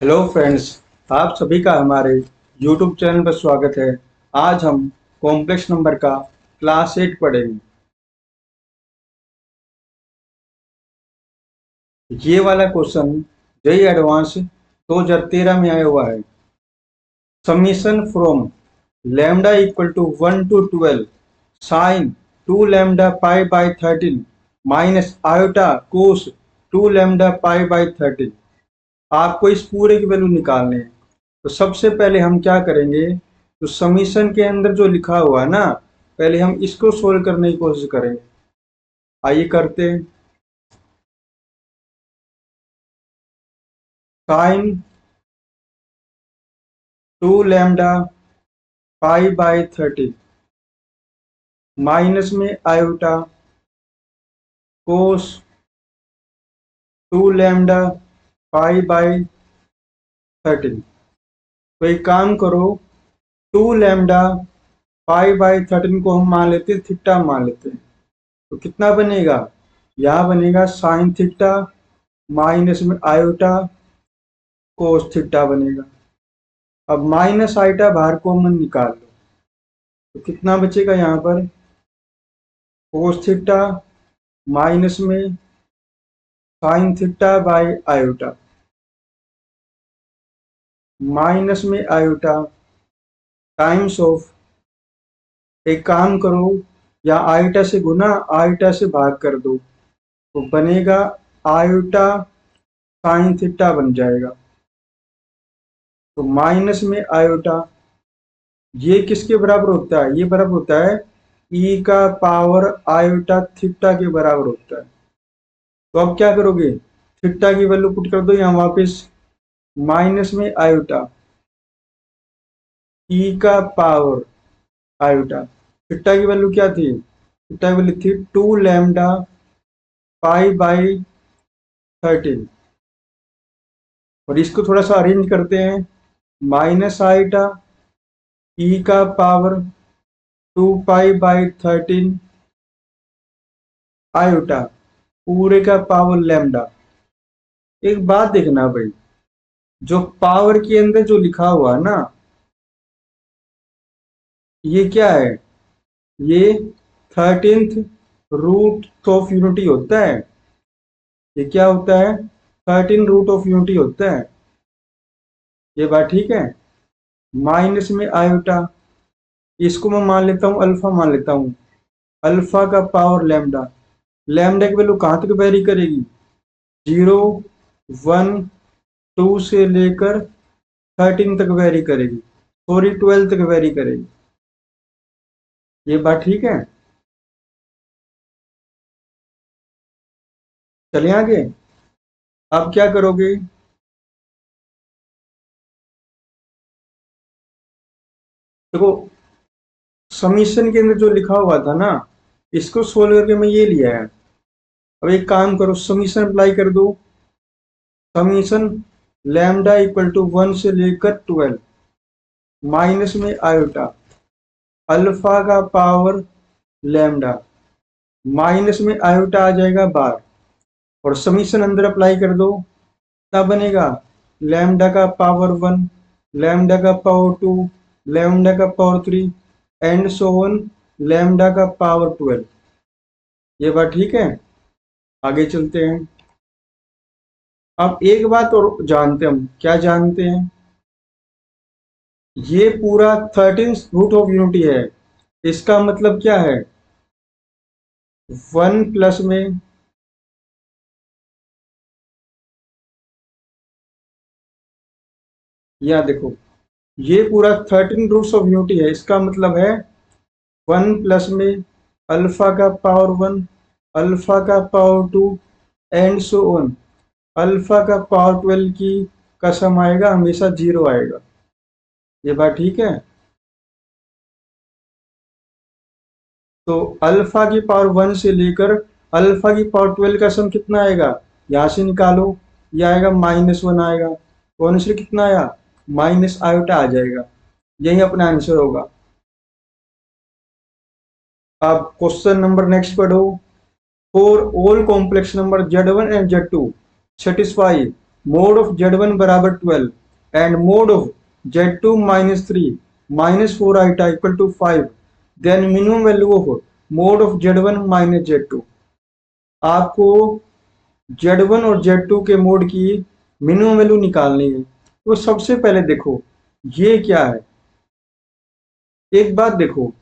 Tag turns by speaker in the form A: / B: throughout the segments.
A: Hello friends, आप सभी का हमारे यूट्यूब चैनल पर स्वागत है। आज हम कॉम्प्लेक्स नंबर का क्लास 8 पढ़ेंगे। ये वाला क्वेश्चन जेई एडवांस 2013 में आया हुआ है। Summation from lambda equal to 1 to 12 sine 2 lambda pi by 13 minus iota cos 2 lambda pi by 13। आपको इस पूरे की वैल्यू निकालने हैं। तो सबसे पहले हम क्या करेंगे, तो समीशन के अंदर जो लिखा हुआ है ना, पहले हम इसको सोल्व करने की कोशिश करेंगे। आइए करते हैं। Sine 2 lambda pi by 13 minus में iota cos 2 lambda pi by 13। तो एक काम करो, 2 लैम्डा पाई बाई 13 को हम मान लेते हैं, थीटा मान लेते हैं। तो कितना बनेगा, यहाँ बनेगा साइन थीटा माइनस में आयोटा कोस थीटा बनेगा। अब माइनस आइटा बाहर कॉमन निकाल लो, तो कितना बचेगा यहाँ पर, कोस थीटा माइनस में sine theta by iota, minus में आयोटा टाइम्स ऑफ, एक काम करो, या आयोटा से गुना आयोटा से भाग कर दो, तो बनेगा आयोटा साइन थीटा बन जाएगा। तो माइनस में आयोटा, ये किसके बराबर होता है, ये बराबर होता है ई का पावर आयोटा थीटा के बराबर होता है। तो अब क्या करोगे, थीटा की वैल्यू पुट कर दो यहाँ वापस, माइनस में आयोटा ई का पावर आयोटा, थीटा की वैल्यू क्या थी, थीटा की वैल्यू थी 2 लैम्डा पाई बाई 13। और इसको थोड़ा सा अरेंज करते हैं, माइनस आयोटा ई का पावर 2 पाई बाई 13 आयोटा पूरे का पावर लैम्डा। एक बात देखना भाई, जो पावर के अंदर जो लिखा हुआ है ना, ये क्या है, ये 13th रूट ऑफ यूनिटी होता है। ये क्या होता है, 13 रूट ऑफ यूनिटी होता है। ये बात ठीक है। माइनस में आयोटा, इसको मैं मान लेता हूँ अल्फा, मान लेता हूँ अल्फा का पावर लैम्डा। लैम्डा की वैल्यू कहाँ तक वेरी करेगी, 0 1 2 से लेकर 13 तक वेरी करेगी, सॉरी 12 तक वेरी करेगी। ये बात ठीक है। चलिए आगे। अब क्या करोगे, देखो समीशन के अंदर जो लिखा हुआ था ना, इसको सोल्व करके मैं ये लिया है। अब एक काम करो, समीशन अप्लाई कर दो। समीशन लैम्डा इक्वल टू 1 से लेकर 12 माइनस में आयोटा अल्फा का पावर लैम्डा, माइनस में आयोटा आ जाएगा बार, और समीशन अंदर अप्लाई कर दो। क्या बनेगा, लैम्डा का पावर 1, लैम्डा का पावर 2, लैम्डा का power 3 and so on, lambda का पावर 12। ये बात ठीक है। आगे चलते हैं। अब एक बात और जानते हैं, हम क्या जानते हैं, ये पूरा 13 रूट ऑफ यूनिटी है। इसका मतलब क्या है, 1 प्लस में या देखो, ये पूरा 13 रूट्स ऑफ यूनिटी है। इसका मतलब है 1 प्लस में अल्फा का पावर 1, अल्फा का power 2 and so on, alpha का पावर 12 की का सम आएगा हमेशा 0 आएगा। ये बात ठीक है। तो अल्फा की पावर 1 से लेकर अल्फा की पावर 12 का सम कितना आएगा, यहां से निकालो, ये आएगा -1 आएगा। तो आंसर कितना आया, माइनस आयोटा आ जाएगा। यही अपना आंसर होगा। अब क्वेश्चन नंबर नेक्स्ट पढ़ो। For all complex number Z1 and Z2 satisfy mod of Z1 बराबर 12 and mod of Z2 -3 -4 iota equal to 5, then minimum value of mod of Z1 minus Z2। आपको Z1 और Z2 के mode की minimum value निकालनी है। तो सबसे पहले देखो ये क्या है। एक बात देखो,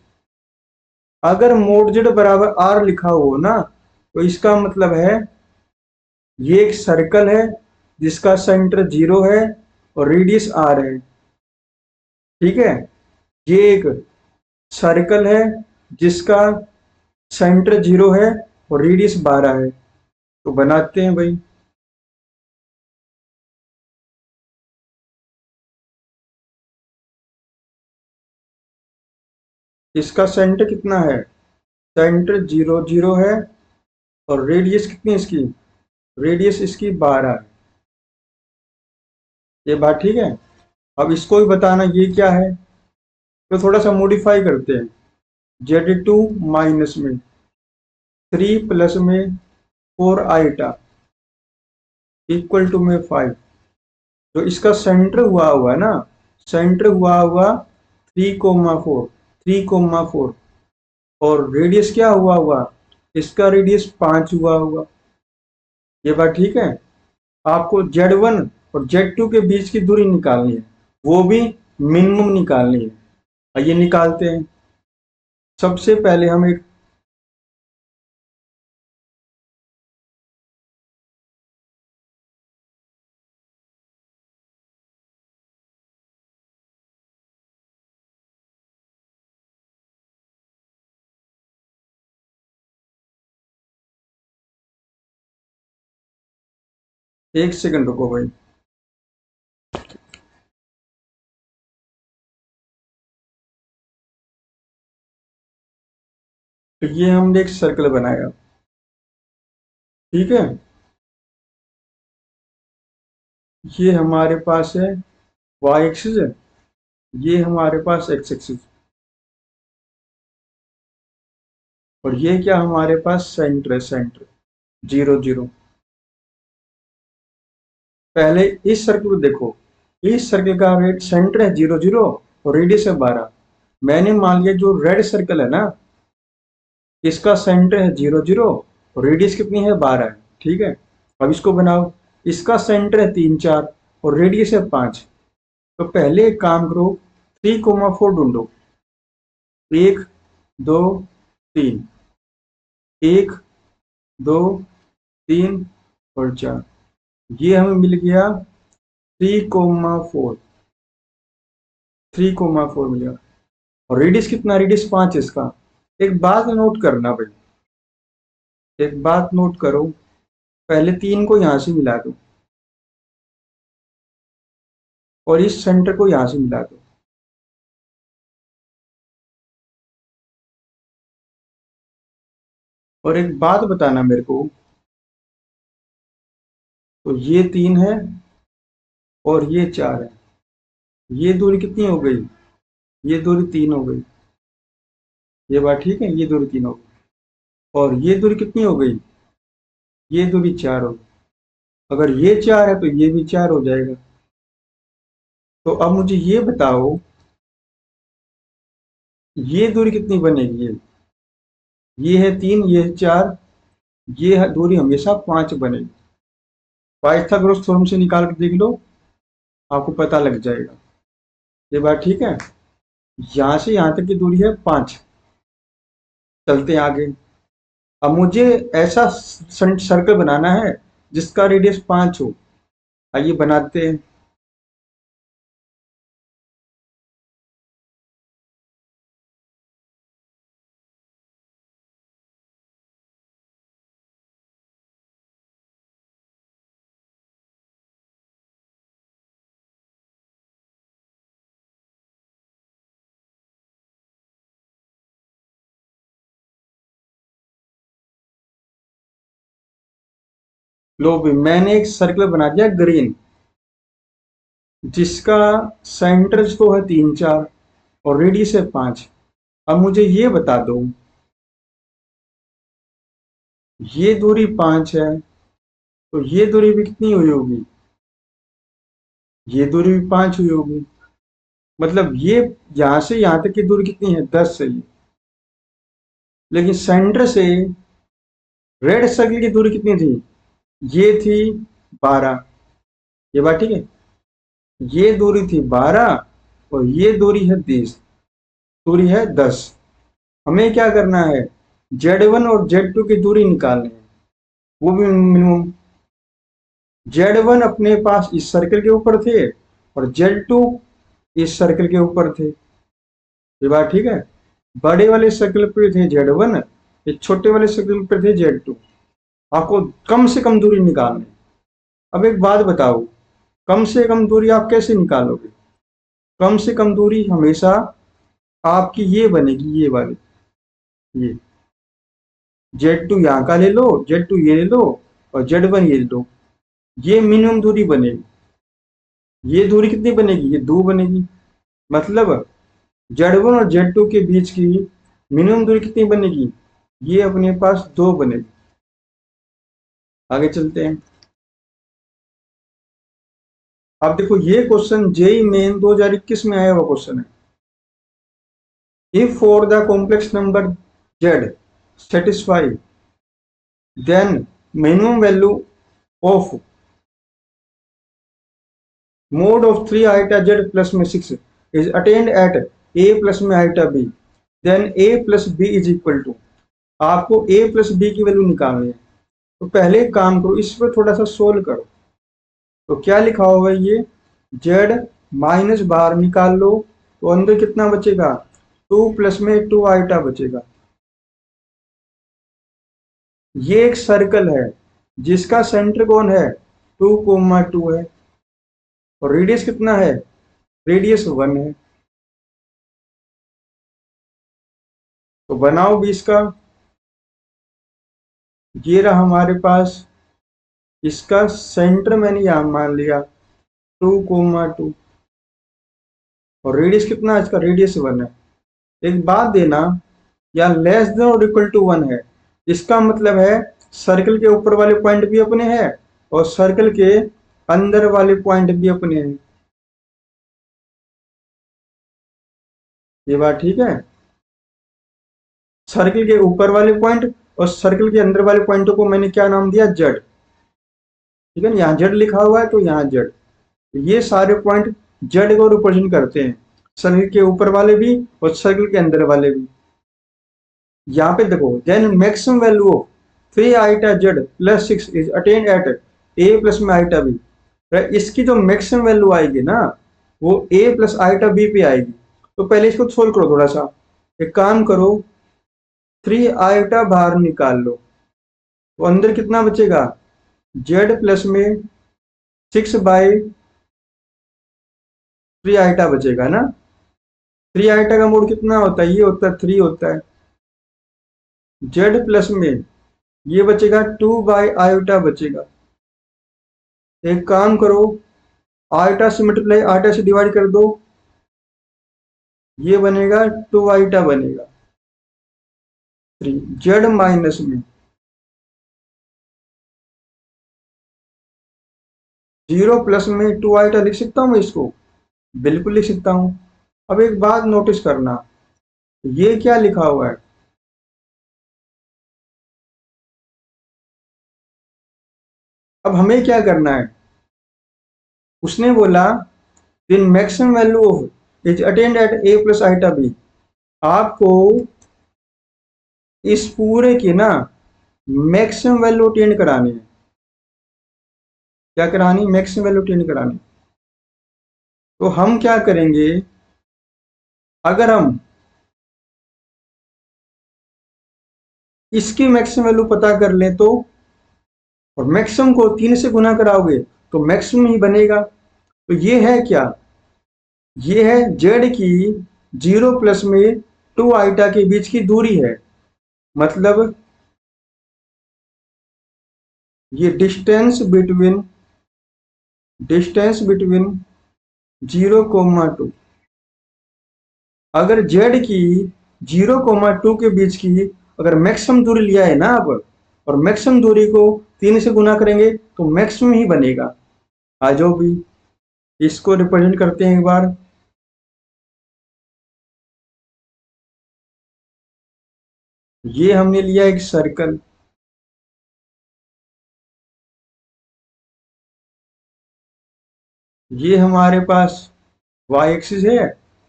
A: अगर मोड Z बराबर R लिखा हो ना, तो इसका मतलब है ये एक सर्कल है जिसका सेंटर 0 है और रेडियस R है। ठीक है, ये एक सर्कल है जिसका सेंटर 0 है और रेडियस 12 है। तो बनाते हैं भाई। इसका सेंटर कितना है? सेंटर 0 0 है और रेडियस कितनी है इसकी? रेडियस इसकी 12 है। ये बात ठीक है। अब इसको भी बताना ये क्या है, तो थोड़ा सा मॉडिफाई करते हैं। Z2 माइनस में 3 प्लस में 4 आइटा इक्वल टू में 5। जो इसका सेंटर हुआ हुआ ना, सेंटर हुआ हुआ 3,4 3,4 और रेडियस क्या हुआ हुआ? इसका रेडियस 5 हुआ हुआ। ये बात ठीक है। आपको Z1 और Z2 के बीच की दूरी निकालनी है, वो भी मिनिमम निकालनी है। आइए निकालते हैं। सबसे पहले हम एक एक सेकंड रुको भाई। तो ये हमने एक सर्कल बनाया, ठीक है। ये हमारे पास है वाई एक्सिस है, ये हमारे पास एक्स एक्सिस, और ये क्या हमारे पास सेंटर है, सेंटर 0 0। पहले इस सर्कल को देखो, इस सर्कल का रेड सेंटर है 0 0 और रेडियस है 12। मैंने मान लिया जो रेड सर्कल है ना, इसका सेंटर है 0 0 और रेडियस कितनी है? 12 है। ठीक है, अब इसको बनाओ। इसका सेंटर है 3 4 और रेडियस है 5। तो पहले एक काम करो, 3,4 ढूंढो। 1 2 3, 1 2 3 और 4। ये हमें मिल गया 3,4 3,4 मिल गया। और रेडियस कितना? रेडियस 5 है इसका। एक बात नोट करना भाई, एक बात नोट करो। पहले 3 को यहां से मिला दो और इस सेंटर को यहां से मिला दो। और एक बात बताना मेरे को, तो ये 3 है और ये 4 है। ये दूरी कितनी हो गई? ये दूरी 3 हो गई। ये बात ठीक है, ये दूरी 3 हो गई। और ये दूरी कितनी हो गई? ये दूरी 4 हो गई। अगर ये 4 है तो ये भी 4 हो जाएगा। तो अब मुझे ये बताओ, ये दूरी कितनी बनेगी? ये है 3, ये है 4, ये है दूरी हमेशा 5 बनेगी। पाइथागोरस थ्योरम से निकाल के देख लो, आपको पता लग जाएगा। ये बात ठीक है। यहां से यहां तक की दूरी है 5। चलते हैं आगे। अब मुझे ऐसा सर्कल बनाना है जिसका रेडियस 5 हो। आइए बनाते हैं। लो भी, मैंने एक सर्कल बना दिया ग्रीन, जिसका सेंटर तो है 3 4 और रेडियस है 5। अब मुझे ये बता दो, ये दूरी 5 है तो ये दूरी भी कितनी हुई होगी? ये दूरी भी 5 हुई होगी। मतलब ये यहां से यहां तक की दूरी कितनी है, 10 है ये। लेकिन सेंटर से रेड सर्कल की दूरी कितनी थी, ये थी 12। ये बात ठीक है, ये दूरी थी 12 और ये दूरी है 10, दूरी है 10। हमें क्या करना है, Z1 और Z2 की दूरी निकालनी है, वो भी मिनिमम। Z1 अपने पास इस सर्कल के ऊपर थे और Z2 इस सर्कल के ऊपर थे। ये बात ठीक है, बड़े वाले सर्कल पे थे Z1, ये छोटे वाले सर्कल पे थे Z2। आपको कम से कम दूरी निकालनी है। अब एक बात बताओ, कम से कम दूरी आप कैसे निकालोगे? कम से कम दूरी हमेशा आपकी ये बनेगी, ये वाली, ये Z2 यहाँ का ले लो, Z2 ये ले लो और Z1 ये ले लो, ये मिनिमम दूरी बनेगी। ये दूरी कितनी बनेगी, ये 2 बनेगी। मतलब Z1 और Z2 के बीच की मिनिमम दूरी कितनी बनेगी, ये अपने पास 2 बनेगी। आगे चलते हैं। अब देखो ये क्वेश्चन जेई मेन 2021 में आया हुआ क्वेश्चन है। If for the complex number Z satisfy, then minimum value of mod of 3 iota Z plus में 6 is attained at A plus में iota B, then A plus B is equal to, आपको A plus B की value निकालनी है। तो पहले एक काम करो, इस पर थोड़ा सा सोल्व करो। तो क्या लिखा होगा, ये Z माइनस बाहर निकाल लो तो अंदर कितना बचेगा, 2 प्लस में 2 आइटा बचेगा। ये एक सर्कल है जिसका सेंटर कौन है, 2,2 है और रेडियस कितना है, रेडियस 1 है। तो बनाओ 20 का, ये रहा हमारे पास, इसका सेंटर मैंने यहां मान लिया 2,2 और रेडियस कितना है इसका, रेडियस 1 है। एक बात देना, या लेस देन और इक्वल टू 1 है, इसका मतलब है सर्कल के ऊपर वाले पॉइंट भी अपने हैं और सर्कल के अंदर वाले पॉइंट भी अपने हैं। ये बात ठीक है, सर्कल के ऊपर वाले पॉइंट और सर्कल के अंदर वाले पॉइंटों को मैंने क्या नाम दिया, जेड। ठीक है, यहाँ जेड लिखा हुआ है तो यहाँ जेड, ये सारे पॉइंट जेड को रिप्रेजेंट करते हैं, सर्कल के ऊपर वाले भी और सर्कल के अंदर वाले भी। यहाँ पे देखो, then maximum value of 3 iota z plus 6 is attained at a plus में आइटा बी। इसकी जो मैक्सिमम वैल्यू आएगी ना, वो ए प्लस आइटा बी पे आएगी। तो पहले इसको सोल्व करो थोड़ा सा। एक काम करो, 3 आइटा बाहर निकाल लो तो अंदर कितना बचेगा, जेड प्लस में 6/3 आइटा बचेगा ना। 3 आइटा का मोड कितना होता है, ये होता है 3 होता है। जेड प्लस में ये बचेगा 2/आयोटा बचेगा। एक काम करो, आयोटा से मल्टीप्लाई आयोटा से डिवाइड कर दो, ये बनेगा 2 आयोटा बनेगा 3। जेड माइनस में 0 प्लस में 2 आयोटा लिख सकता हूं मैं इसको, बिल्कुल लिख सकता हूं। अब एक बात नोटिस करना, ये क्या लिखा हुआ है, अब हमें क्या करना है, उसने बोला इन maximum value of is attained at a plus iota b. आपको इस पूरे की ना मैक्सिमम वैल्यू अटेंड करानी है। क्या करानी, मैक्सिमम वैल्यू अटेंड करानी। तो हम क्या करेंगे, अगर हम इसकी मैक्सिमम वैल्यू पता कर लें तो, और मैक्सिमम को 3 से गुना कराओगे तो मैक्सिमम ही बनेगा। तो ये है क्या, ये है जेड की 0 प्लस में 2 आइटा के बीच की दूरी है। मतलब ये डिस्टेंस बिटवीन 0,2। अगर जेड की 0,2 के बीच की अगर मैक्सिमम दूरी लिया है ना आप, और मैक्सिमम दूरी को 3 से गुना करेंगे तो मैक्सिमम ही बनेगा। आ जाओ भी, इसको रिप्रेजेंट करते हैं एक बार। ये हमने लिया एक सर्कल, ये हमारे पास वाई एक्सिस है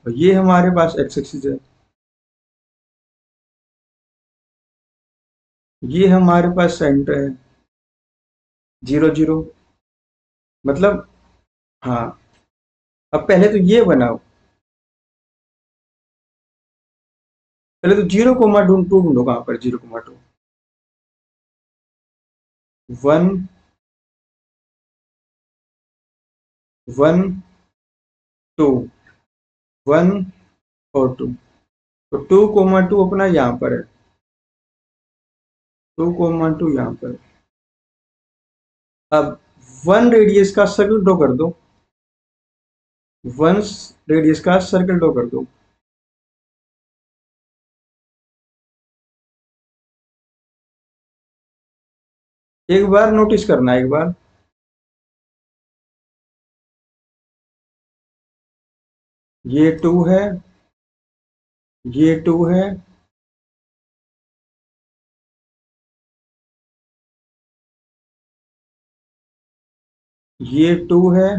A: और ये हमारे पास एक्स एक्सिस है। ये हमारे पास सेंटर है 0 0। मतलब हाँ, अब पहले तो ये बनाओ, पहले तो 0,2 ढूंढो, कहां पर 0,2। 1 1 2, 1 और 2, तो 2,2 अपना यहाँ पर है, 2,2 यहाँ पर। अब 1 रेडियस का सर्कल ड्रॉ कर दो, 1 रेडियस का सर्कल ड्रॉ कर दो। एक बार नोटिस करना, एक बार ये 2 है, ये 2 है, ये 2 है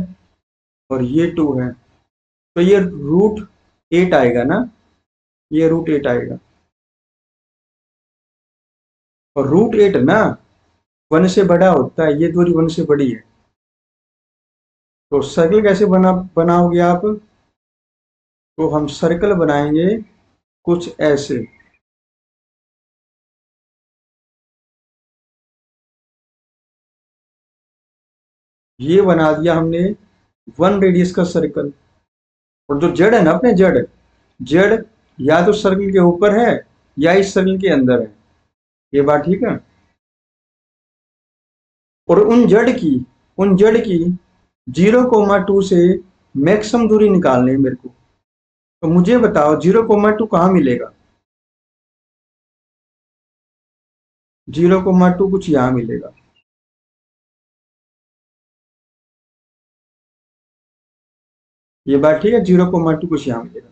A: और ये 2 है, तो ये √8 आएगा ना, ये √8 आएगा। और √8 ना 1 से बड़ा होता है, ये दूरी 1 से बड़ी है। तो सर्कल कैसे बनाओगे आप? तो हम सर्कल बनाएंगे कुछ ऐसे। ये बना दिया हमने 1 रेडियस का सर्कल। और जो जड़ है ना, अपने जड़, जड़ या तो सर्कल के ऊपर है या इस सर्कल के अंदर है, ये बात ठीक है। और उन जड़ की 0,2 से मैक्सिमम दूरी निकालनी है मेरे को। तो मुझे बताओ 0,2 कहाँ मिलेगा? 0,2 कुछ यहाँ मिलेगा। ये बात ठीक है, 0,2 कुछ यहाँ मिलेगा।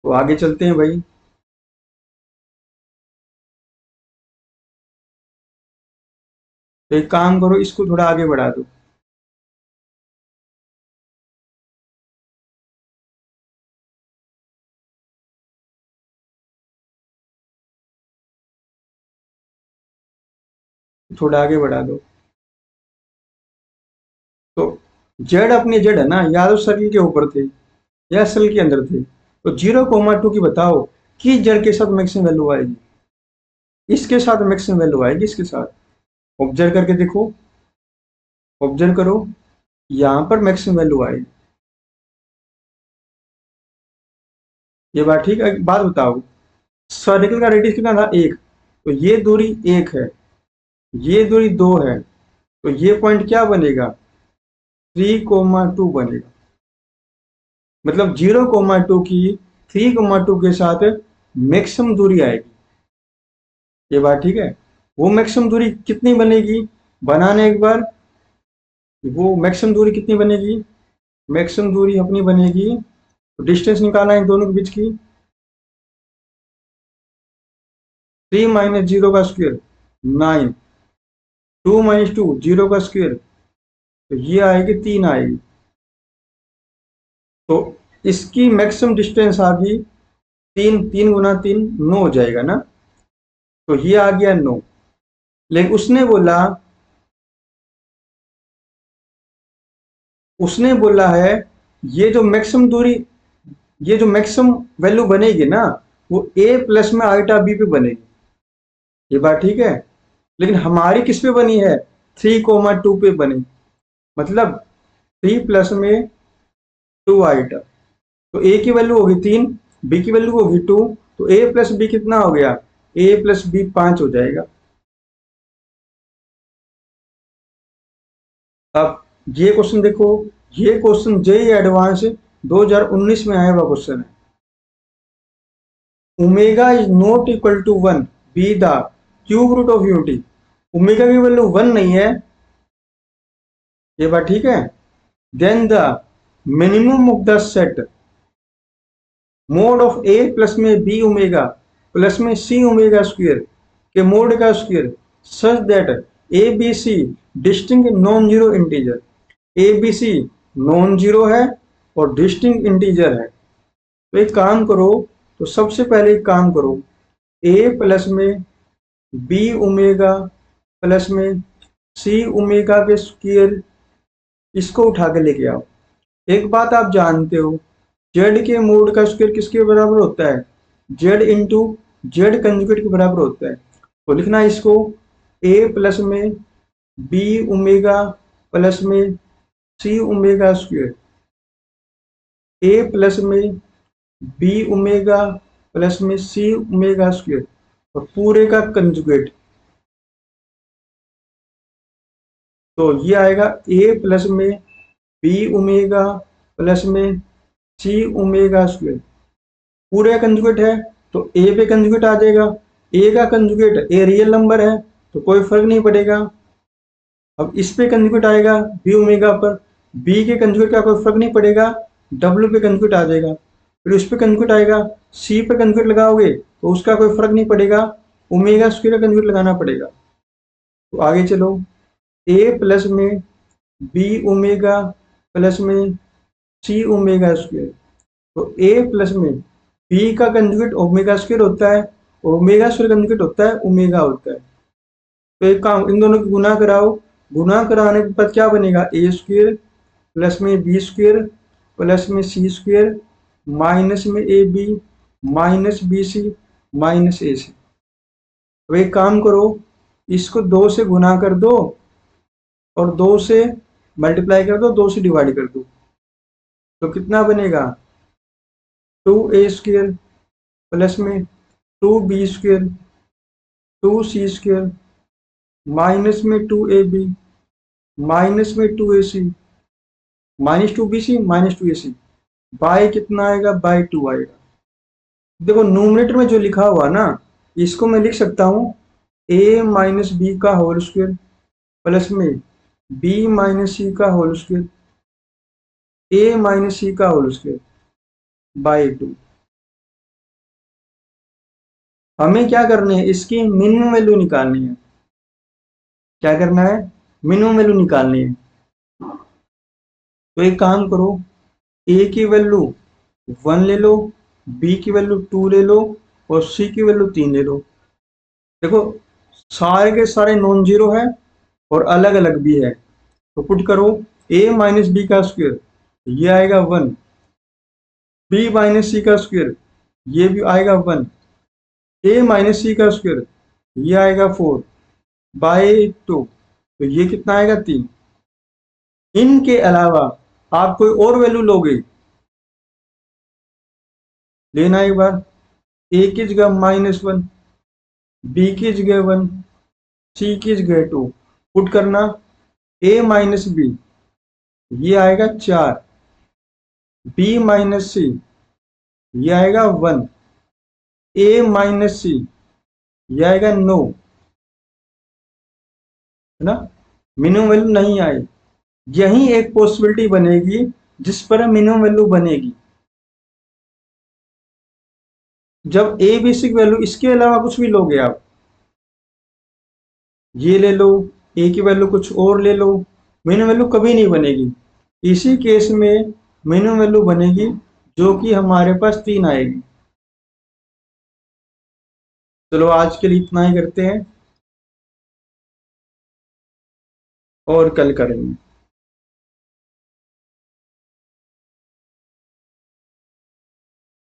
A: तो आगे चलते हैं भाई। तो एक काम करो, इसको थोड़ा आगे बढ़ा दो। थोड़ा आगे बढ़ा दो। तो जेड अपने जेड है ना, या तो सर्कल के ऊपर थे या सर्कल के अंदर थे। तो 0,2 की बताओ कि जेड के साथ मैक्सिमम वैल्यू आएगी, इसके साथ मैक्सिमम वैल्यू आएगी, इसके साथ। ऑब्जर्व करके देखो, ऑब्जर्व करो, यहाँ पर मैक्सिमम वैल्यू आएगी। ये बात ठीक है। बात बताओ, सर्कल का रेडियस कितना था? 1। तो ये दूरी 1 है, ये दूरी 2 है, तो ये पॉइंट क्या बनेगा? 3,2 बनेगा। मतलब 0,2 की 3,2 के साथ मैक्सिमम दूरी आएगी। ये बात ठीक है। वो मैक्सिमम दूरी कितनी बनेगी? बनाने एक बार, वो मैक्सिमम दूरी कितनी बनेगी? मैक्सिमम दूरी अपनी बनेगी, डिस्टेंस निकालना है इन दोनों के बीच की, 3 - 0 का स्क्वायर 9, 2 - 2 0 का स्क्वायर, तो ये आएगी 3 आएगी। तो इसकी मैक्सिमम डिस्टेंस आ गई 3, 3 गुना 3 9 हो जाएगा ना, तो ये आ गया 9। लेकिन उसने बोला है ये जो मैक्सिमम दूरी, ये जो मैक्सिमम वैल्यू बनेगी ना, वो a प्लस में आइटा b पे बनेगी। ये बात ठीक है। लेकिन हमारी किस पे बनी है? 3,2 पे बनी। मतलब 3 प्लस में 2 आइटा, तो a की वैल्यू होगी 3, b की वैल्यू होगी 2, तो a प्लस b कितना हो गया? a प्लस b 5 हो जाएगा। अब ये क्वेश्चन देखो, ये क्वेश्चन जेईई एडवांस 2019 में आया हुआ क्वेश्चन है। Omega is not equal to 1, be the cube root of unity. Omega की वैल्यू 1 नहीं है, ये बात ठीक है। then the minimum of the set mod of a plus में बी ओमेगा प्लस में सी ओमेगा स्क्वायर के मोड का square such that a b c distinct non zero integer, a b c non zero है और distinct integer है। तो एक काम करो, तो सबसे पहले एक काम करो, ए प्लस में बी ओमेगा प्लस में सी ओमेगा के स्क्वायर इसको उठा के लेके आओ। एक बात आप जानते हो, जेड के मोड का स्क्वायर किसके बराबर होता है? जेड इंटू जेड कंजुगेट के बराबर होता है। तो लिखना इसको ए प्लस में बी ओमेगा प्लस में सी ओमेगा स्क्वायर, ए प्लस में बी ओमेगा प्लस में सी ओमेगा स्क्वायर और पूरे का कंजुगेट। तो ये आएगा ए प्लस में बी ओमेगा प्लस में सी ओमेगा स्क्वायर, पूरे कंजुगेट है तो ए पे कंजुगेट आ जाएगा। ए का कंजुगेट ए रियल नंबर है तो कोई फर्क नहीं पड़ेगा। अब इस पे कंजुगेट आएगा बी ओमेगा पर, बी के कंजुगेट का कोई फर्क नहीं पड़ेगा, डब्ल्यू पे कंजुगेट आ जाएगा। फिर उस पे कंजुगेट आएगा, सी पे कंजुगेट लगाओगे तो उसका कोई फर्क नहीं पड़ेगा, ओमेगा स्क्वायर का कंजुगेट लगाना पड़ेगा। तो आगे चलो, ए प्लस में बी ओमेगा प्लस में सी ओमेगा स्क्वायर, तो ए प्लस में बी का कंजुगेट ओमेगा स्क्वायर होता है, ओमेगा स्क्वायर कंजुगेट होता है ओमेगा होता है। तो एक काम, इन दोनों की गुना कराओ, गुना कराने के बाद क्या बनेगा? ए स्क्वायर प्लस में बी स्क्वायर प्लस में सी स्क्वायर माइनस में A B minus B C minus A C. तो एक काम करो, इसको 2 से गुना कर दो और 2 से मल्टीप्लाई कर दो, 2 से डिवाइड कर दो, तो कितना बनेगा? 2a स्क्वायर प्लस में 2b square 2c square minus में 2ab माइनस में 2ac minus 2bc minus 2ac bye कितना आएगा? बाय 2 आएगा। देखो न्यूमरेटर में जो लिखा हुआ ना, इसको मैं लिख सकता हूँ a माइनस बी का होल स्क्वायर प्लस में b माइनस सी का होल स्क्वायर a माइनस सी का होल स्क्वायर बाय 2। हमें क्या करना है? इसकी मिनिमम वैल्यू निकालनी है। क्या करना है? मिनिमम वैल्यू निकालनी है। तो एक काम करो, ए की वैल्यू 1 ले लो, बी की वैल्यू 2 ले लो और सी की वैल्यू 3 ले लो। देखो सारे के सारे नॉन जीरो है और अलग अलग भी है, तो पुट करो ए माइनस बी का स्क्वायर, ये आएगा 1, बी माइनस सी का स्क्वायर ये भी आएगा 1, ए माइनस सी का स्क्वायर ये आएगा 4 बाय 2, तो ये कितना आएगा? 3। इनके अलावा आप कोई और वैल्यू लोगे, लेना एक बार, ए की जगह -1, बी की जगह 1, सी की जगह 2, पुट करना ए माइनस बी ये आएगा 4, बी माइनस सी ये आएगा 1, ए माइनस सी ये आएगा 9, है ना? मिनिमम वैल्यू नहीं आई। यही एक पॉसिबिलिटी बनेगी जिस पर मिनिमम वैल्यू बनेगी, जब ए बी सी की वैल्यू, इसके अलावा कुछ भी लोगे आप, ये ले लो, ए की वैल्यू कुछ और ले लो, मिनिमम वैल्यू कभी नहीं बनेगी। इसी केस में मिनिमम वैल्यू बनेगी जो कि हमारे पास 3 आएगी। चलो आज के लिए इतना ही करते हैं और कल करेंगे।